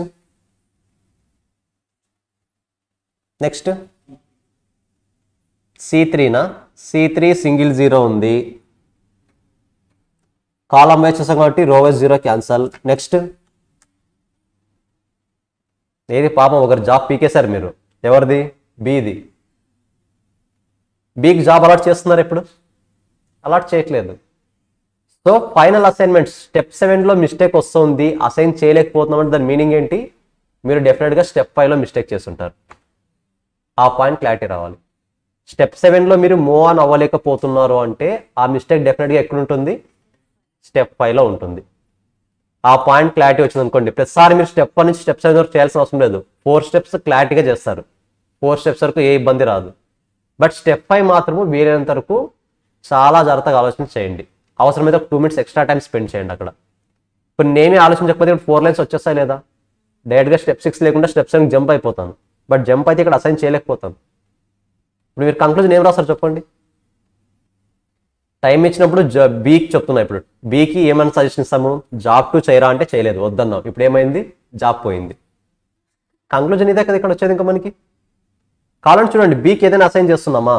C3నా? C3 సింగిల్ 0 ఉంది, కాలం వైజ్ చూసాం కాబట్టి రో వైజ్ 0 క్యాన్సల్. నెక్స్ట్ ఏది? పాపం ఒకరు జాబ్ పీకేశారు మీరు. ఎవరిది? బీది. బీకి జాబ్ అలాట్ చేస్తున్నారు ఇప్పుడు? అలాట్ చేయట్లేదు. సో ఫైనల్ అసైన్మెంట్ స్టెప్ 7లో మిస్టేక్ వస్తుంది, అసైన్ చేయలేకపోతున్నాం అంటే దాని మీనింగ్ ఏంటి? మీరు డెఫినెట్గా స్టెప్ 5లో మిస్టేక్ చేస్తుంటారు. ఆ పాయింట్ క్లారిటీ రావాలి. స్టెప్ 7లో మీరు మూవ్ ఆన్ అవ్వలేకపోతున్నారు అంటే ఆ మిస్టేక్ డెఫినెట్గా ఎక్కడ ఉంటుంది? స్టెప్ 5లో ఉంటుంది. ఆ పాయింట్ క్లారిటీ వచ్చింది అనుకోండి, ప్రతిసారి మీరు స్టెప్ 1 నుంచి స్టెప్ 7 వరకు చేయాల్సిన అవసరం లేదు. 4 స్టెప్స్ క్లారిటీగా చేస్తారు. 4 స్టెప్స్ వరకు ఏ ఇబ్బంది రాదు. బట్ స్టెప్ 5 మాత్రము వీలైనంత వరకు చాలా జాగ్రత్తగా ఆలోచన చేయండి. అవసరమైతే 2 minutes ఎక్స్ట్రా టైం స్పెండ్ చేయండి అక్కడ. ఇప్పుడు నేనే ఆలోచించకపోతే ఇప్పుడు 4 లైన్స్ వచ్చేస్తాయి లేదా? డైరెక్ట్గా స్టెప్ 6 లేకుండా స్టెప్ 7 జంప్ అయిపోతాను. బట్ జంప్ అయితే ఇక్కడ అసైన్ చేయలేకపోతాను. ఇప్పుడు మీరు కంక్లూజన్ ఏం రాస్తారు చెప్పండి? టైం ఇచ్చినప్పుడు బీకి చెప్తున్నా. ఇప్పుడు బీకి ఏమైనా సజెషన్ ఇస్తాము? జాబ్ 2 చేయరా అంటే చేయలేదు, వద్దన్నాం. ఇప్పుడు ఏమైంది? జాబ్ పోయింది. కంక్లూజన్ ఇదే కదా ఇక్కడ వచ్చేది. ఇంకా మనకి కావాలని చూడండి, బీకి ఏదైనా అసైన్ చేస్తున్నామా?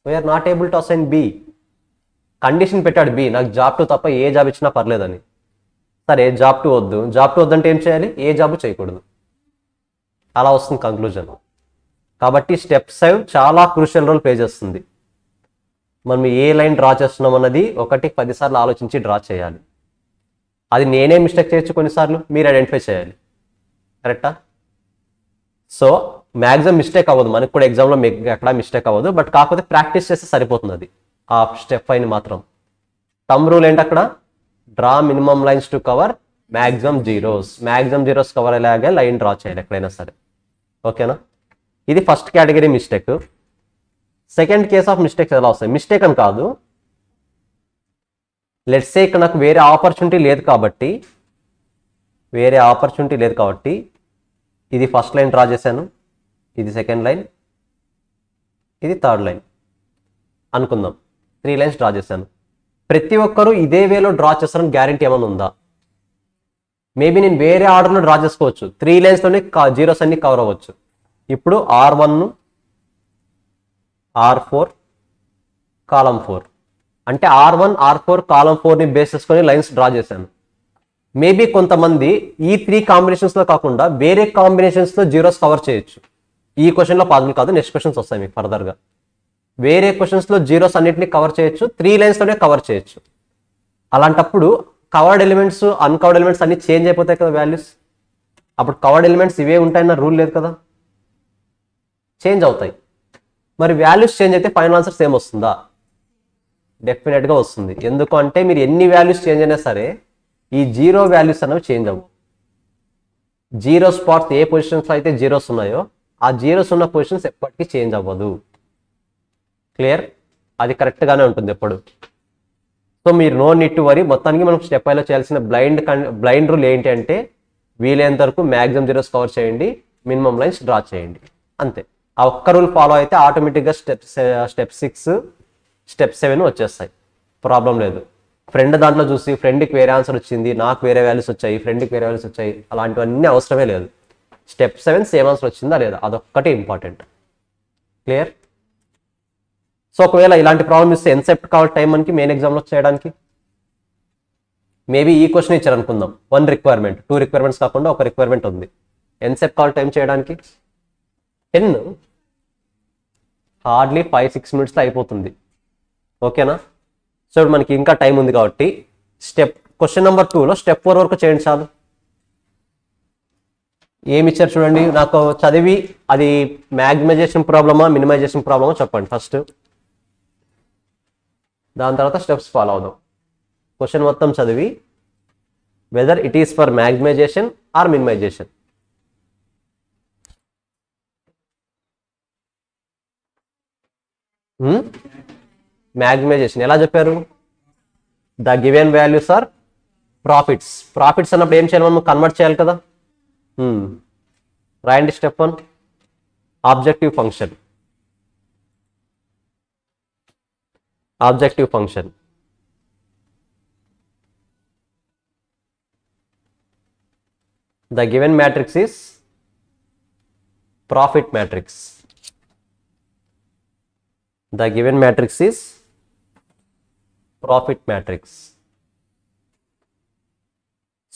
We are not able to assign B. Condition పెట్టాడు బి, నాకు జాబ్ 2 తప్ప ఏ జాబ్ ఇచ్చినా పర్లేదని. సరే, జాబ్ 2 వద్దు. జాబ్ 2 వద్దంటే ఏం చేయాలి? ఏ జాబ్ చేయకూడదు. అలా వస్తుంది కంక్లూజన్. కాబట్టి స్టెప్ 7 చాలా క్రూషియల్ రోల్ ప్లే చేస్తుంది. మనం ఏ లైన్ డ్రా చేస్తున్నాం అన్నది 1-10 సార్లు ఆలోచించి డ్రా చేయాలి. అది నేనే మిస్టేక్ చేయొచ్చు, కొన్నిసార్లు మీరు ఐడెంటిఫై చేయాలి. కరెక్టా? సో మ్యాక్సిమం మిస్టేక్ అవ్వదు. మనకు కూడా ఎగ్జామ్లో ఎక్కడ మిస్టేక్ అవ్వదు. బట్ కాకపోతే ప్రాక్టీస్ చేస్తే సరిపోతుంది. అది ఆ స్టెప్ 5 మాత్రం. థంబ్ రూల్ ఏంటి అక్కడ? Draw minimum lines to cover maximum zeros. Maximum zeros cover అయ్యేలాగే లైన్ డ్రా చేయాలి ఎక్కడైనా సరే. ఓకేనా? ఇది first category mistake. Second case of mistakes ఎలా వస్తాయి? మిస్టేక్ అని కాదు, లెట్స్ సే ఇక్కడ నాకు వేరే ఆపర్చునిటీ లేదు కాబట్టి ఇది ఫస్ట్ లైన్ డ్రా చేశాను, ఇది సెకండ్ లైన్, ఇది థర్డ్ లైన్ అనుకుందాం. 3 లైన్స్ డ్రా చేశాను. ప్రతి ఒక్కరూ ఇదే వేలో డ్రా చేస్తారని గ్యారంటీ ఏమైనా ఉందా? మేబీ నేను వేరే ఆర్డర్లో డ్రా చేసుకోవచ్చు. 3 లైన్స్లోనే జీరోస్ అన్ని కవర్ అవ్వచ్చు. ఇప్పుడు R1 R4 కాలం 4 అంటే R1 R4 కాలం 4ని బేస్ చేసుకొని లైన్స్ డ్రా చేశాను. మేబీ కొంతమంది ఈ 3 కాంబినేషన్స్లో కాకుండా వేరే కాంబినేషన్స్తో జీరోస్ కవర్ చేయొచ్చు. ఈ క్వశ్చన్లో పాసిబుల్ కాదు, నెక్స్ట్ క్వశ్చన్స్ వస్తాయి మీకు ఫర్దర్గా. వేరే క్వశ్చన్స్లో జీరోస్ అన్నిటిని కవర్ చేయొచ్చు, 3 లైన్స్తోనే కవర్ చేయొచ్చు. అలాంటప్పుడు కవర్డ్ ఎలిమెంట్స్ అన్కవర్డ్ ఎలిమెంట్స్ అన్ని చేంజ్ అయిపోతాయి కదా వాల్యూస్. అప్పుడు కవర్డ్ ఎలిమెంట్స్ ఇవే ఉంటాయన్న రూల్ లేదు కదా, చేంజ్ అవుతాయి. మరి వాల్యూస్ చేంజ్ అయితే ఫైనల్ ఆన్సర్ సేమ్ వస్తుందా? డెఫినెట్గా వస్తుంది. ఎందుకు అంటే మీరు ఎన్ని వాల్యూస్ చేంజ్ అయినా సరే ఈ జీరో వాల్యూస్ అనేవి చేంజ్ అవ్వవు. జీరో స్పాట్స్ ఏ పొజిషన్స్ అయితే జీరోస్ ఉన్నాయో ఆ జీరోస్ ఉన్న పొజిషన్స్ ఎప్పటికీ చేంజ్ అవ్వదు. క్లియర్? అది కరెక్ట్గానే ఉంటుంది ఎప్పుడు. సో మీరు నో నీడ్ టు వరీ. మొత్తానికి మనం స్టెప్ బైలో చేయాల్సిన బ్లైండ్ రూల్ ఏంటి అంటే వీలైనంత వరకు మ్యాక్సిమం జీరోస్ కవర్ చేయండి, మినిమం లైన్స్ డ్రా చేయండి, అంతే. ఆ ఒక్క రూల్ ఫాలో అయితే ఆటోమేటిక్గా స్టెప్ 6 స్టెప్ 7 వచ్చేస్తాయి, ప్రాబ్లం లేదు. ఫ్రెండ్ దాంట్లో చూసి ఫ్రెండ్కి వేరే ఆన్సర్ వచ్చింది, నాకు వేరే వాల్యూస్ వచ్చాయి, ఫ్రెండ్కి వేరే వాల్యూస్ వచ్చాయి, అలాంటివన్నీ అవసరమే లేదు. స్టెప్ 7 సేమ్ ఆన్సర్ వచ్చిందా లేదా అదొక్కటి ఇంపార్టెంట్. క్లియర్? సో ఒకవేళ ఇలాంటి ప్రాబ్లమ్ ఇస్తే ఎంతసేపు కావాలి టైం మనకి మెయిన్ ఎగ్జామ్లో చేయడానికి? మేబీ ఈ క్వశ్చన్ ఇచ్చారు అనుకుందాం, 1 రిక్వైర్మెంట్, 2 రిక్వైర్మెంట్స్ కాకుండా ఒక రిక్వైర్మెంట్ ఉంది. ఎంతసేపు కావాలి టైం చేయడానికి? 10, హార్డ్లీ 5-6 మినిట్స్లో అయిపోతుంది. ఓకేనా? సో ఇప్పుడు మనకి ఇంకా టైం ఉంది కాబట్టి క్వశ్చన్ నెంబర్ 2లో స్టెప్ 4 వరకు చేయండి చాలు. ఏమి ఇచ్చారు చూడండి, నాకు చదివి అది మ్యాగ్నిమైజేషన్ ప్రాబ్లమా మినిమైజేషన్ ప్రాబ్లమా చెప్పండి ఫస్ట్, దాని తర్వాత స్టెప్స్ ఫాలో అవుదాం. క్వశ్చన్ మొత్తం చదివి whether it is for maximisation or minimisation. Maximisation ఎలా చెప్పారు? The given values are profits అన్నప్పుడు ఏం చేయాలి, మనం కన్వర్ట్ చేయాలి కదా. రాయండి step 1, objective function. The given matrix is profit matrix. The given matrix is profit matrix.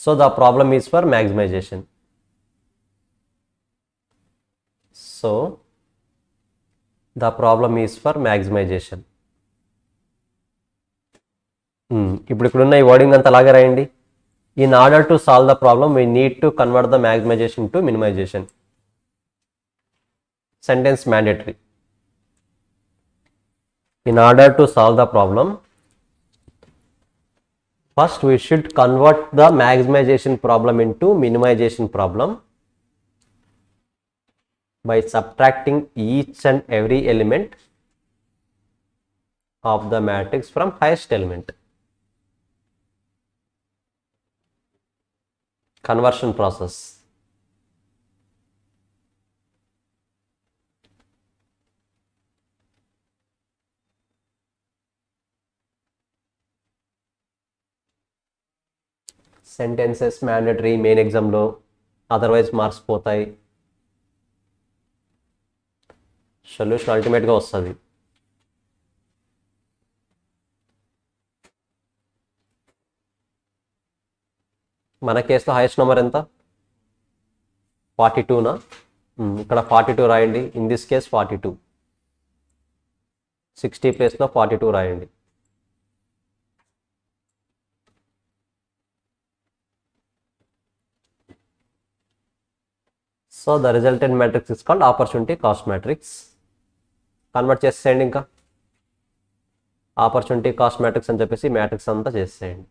So the problem is for maximization. So the problem is for maximization. ఇప్పుడు ఇక్కడున్న ఈ వర్డింగ్ అంతా అలాగే రాయండి. In order to solve the problem, we need to convert the maximization to minimization. Sentence mandatory. In order to solve the problem, first we should convert the maximization problem into minimization problem by subtracting each and every element of the matrix from highest element. Conversion process. Sentences mandatory main exam లో, అదర్వైజ్ మార్క్స్ పోతాయి. సొల్యూషన్ అల్టిమేట్గా వస్తుంది. మన కేసులో హైయెస్ట్ నెంబర్ ఎంత? 42నా? ఇక్కడ 42 రాయండి. In this case 42. 60 ప్లేస్లో 42 రాయండి. So the resultant matrix is called opportunity cost matrix. Convert చేసేయండి. ఇంకా ఆపర్చునిటీ కాస్ట్ మ్యాట్రిక్స్ అని చెప్పేసి మ్యాట్రిక్స్ అంతా చేసేయండి.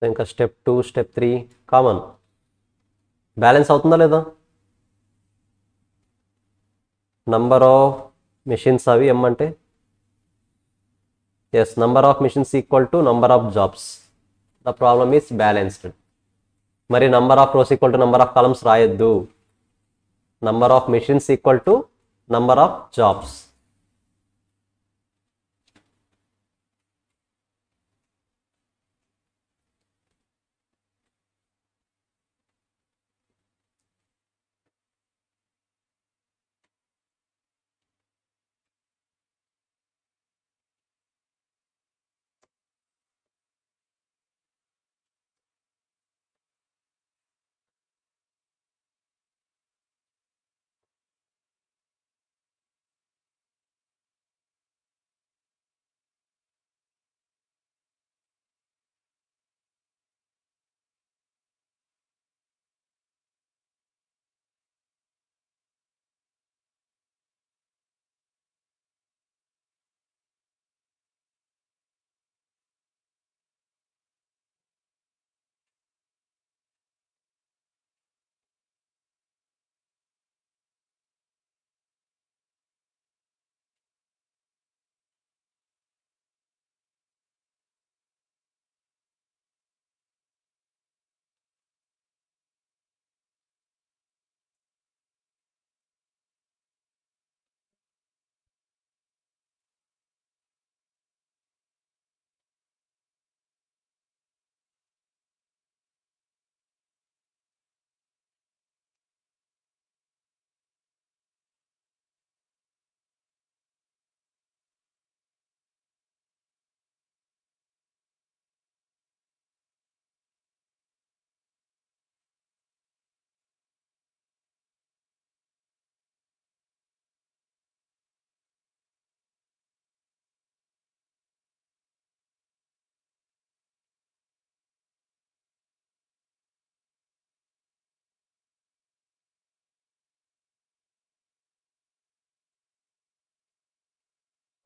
ఇంకా స్టెప్ 2 స్టెప్ 3 కామన్. బ్యాలెన్స్ అవుతుందా లేదా? నంబర్ ఆఫ్ మిషన్స్ అవి ఏమంటే yes, number of machines equal to number of jobs. The problem is balanced. మరి number of rows equal to number of columns రాయొద్దు. Number of machines equal to number of jobs.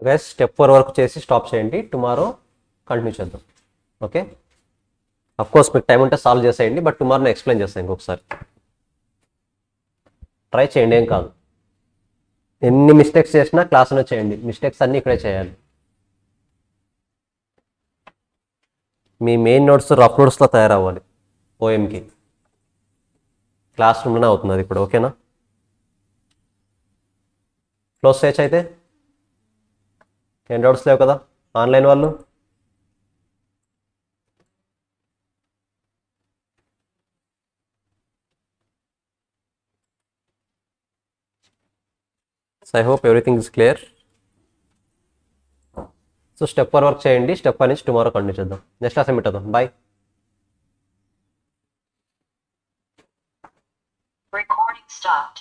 Guys step 4 వరకు చేసి స్టాప్ చేయండి. టుమారో కంటిన్యూ చేద్దాం. ఓకే, కోర్స్ మీకు టైం ఉంటే సాల్వ్ చేసేయండి, బట్ టుమారో నేను ఎక్స్ప్లెయిన్ చేస్తాను ఇంకొకసారి. ట్రై చేయండి, ఏం కాదు. ఎన్ని మిస్టేక్స్ చేసినా క్లాస్లోనే చేయండి. మిస్టేక్స్ అన్నీ ఇక్కడే చేయాలి. మీ మెయిన్ నోట్స్ రఫ్ నోట్స్లో తయారవ్వాలి. ఓఎంకి క్లాస్ రూమ్లోనే అవుతుంది అది ఇప్పుడు. ఓకేనా, క్లోజ్ చేయొచ్చు అయితే. ఏం డౌట్స్ లేవు కదా ఆన్లైన్ వాళ్ళు? So I hope everything is clear. So step 4 work చేయండి. స్టెప్ 5 నుంచి టుమారో కంటిన్యూ చేద్దాం. నెక్స్ట్ క్లాస్ ఏమిటో బాయ్. Recording stopped.